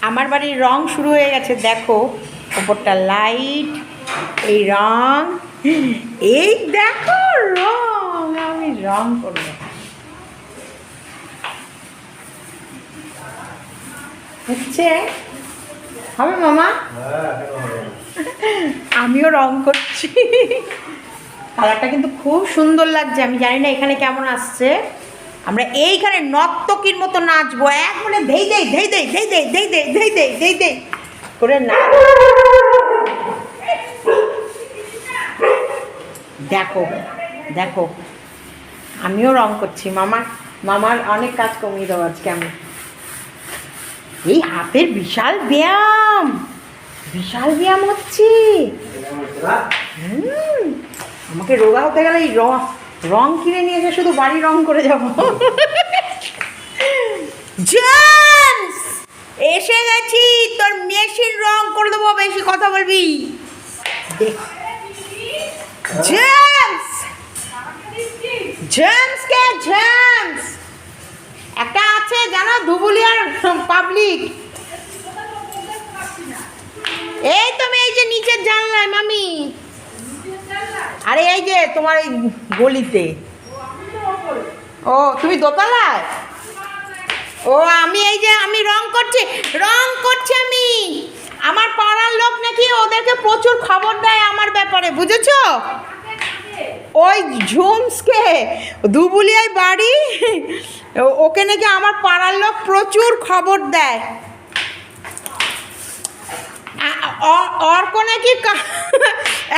আমার বাড়ির রং শুরু হয়ে গেছে, দেখো ওপরটা লাইট, এই রং, এই দেখো রং, আমি রং করব। হচ্ছে হবে মামা, আমিও রং করছি। কালারটা কিন্তু খুব সুন্দর লাগছে, আমি জানি না এখানে কেমন আসছে। আমরা এইখানে নর্তকীর মতো নাচবো, এক মানে ধেই দেই ধেই দেই ধেই দেই ধেই দেই ধেই দেই ধেই দেই করে নাচ। দেখো দেখো আমিও রং করছি, মামার অনেক কাজ কমিয়ে দেবো আজকে আমি। এই হাতের বিশাল ব্যায়াম হচ্ছে। আমাকে রোগা হতে গেলে এই রং কিনে নিয়ে এসে শুধু বাড়ি রং করে যাব। জেমস এসে গেছি, তোর মেশিন রং করে দেবো, বেশি কথা বলবি। জেমস একটা আছে জানো, ধুবুলিয়ার পাবলিক। এই তো এই যে নিচের জানলায় মামি, আরে এই যে তোমার এই গলিতে। ও তুমি দোতলায়? ও আমি এই যে আমি রং করছি আমি। আমার পাড়ার লোক নাকি ওদেরকে প্রচুর খবর দেয় আমার ব্যাপারে, বুঝেছো? ওই ঝুমসকে, ধুবুলিয়ায় বাড়ি, ওকে নাকি আমার পাড়ার লোক প্রচুর খবর দেয়। অর্ক নাকি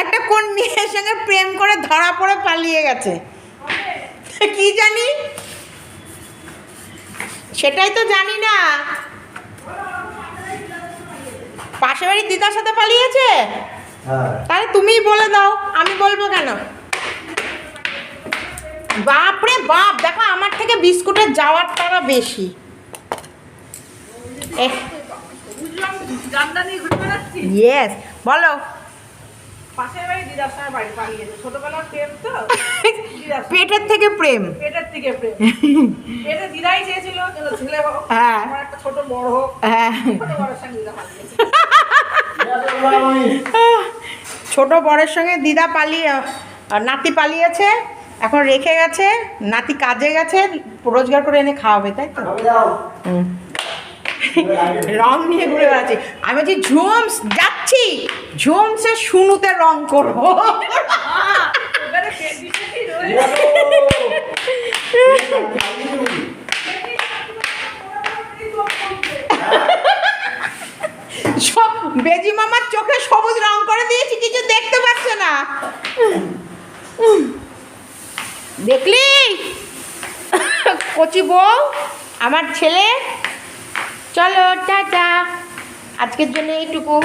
একটা কোন মেয়ের সঙ্গে প্রেম করে ধরা পড়ে পালিয়ে গেছে, কি জানি, সেটাই তো জানি না। পাশের বাড়ির দিদার সাথে পালিয়েছে? তাহলে তুমিই বলে দাও, আমি বলবো কেন? বাপরে বাপ, দেখো আমার থেকে বিস্কুটের যাওয়ার তারা বেশি। ইয়েস বলো। পেটের থেকে প্রেম, ছোট বরের সঙ্গে দিদা পালিয়ে, নাতি পালিয়েছে, এখন রেখে গেছে, নাতি কাজে গেছে, রোজগার করে এনে খাওয়াবে, তাই তো? রং নিয়ে ঘুরে বেড়াচ্ছি আমি, বলছি ঝুমস যাচ্ছি, ঝুমসে শুনুতে রং করবো। বেজি মামার চোখে সবুজ রং করে দিয়েছি, কিছু দেখতে পাচ্ছে না, দেখলি কচি বউ আমার ছেলে। চলো টাটা, আজকের জন্য এইটুকু।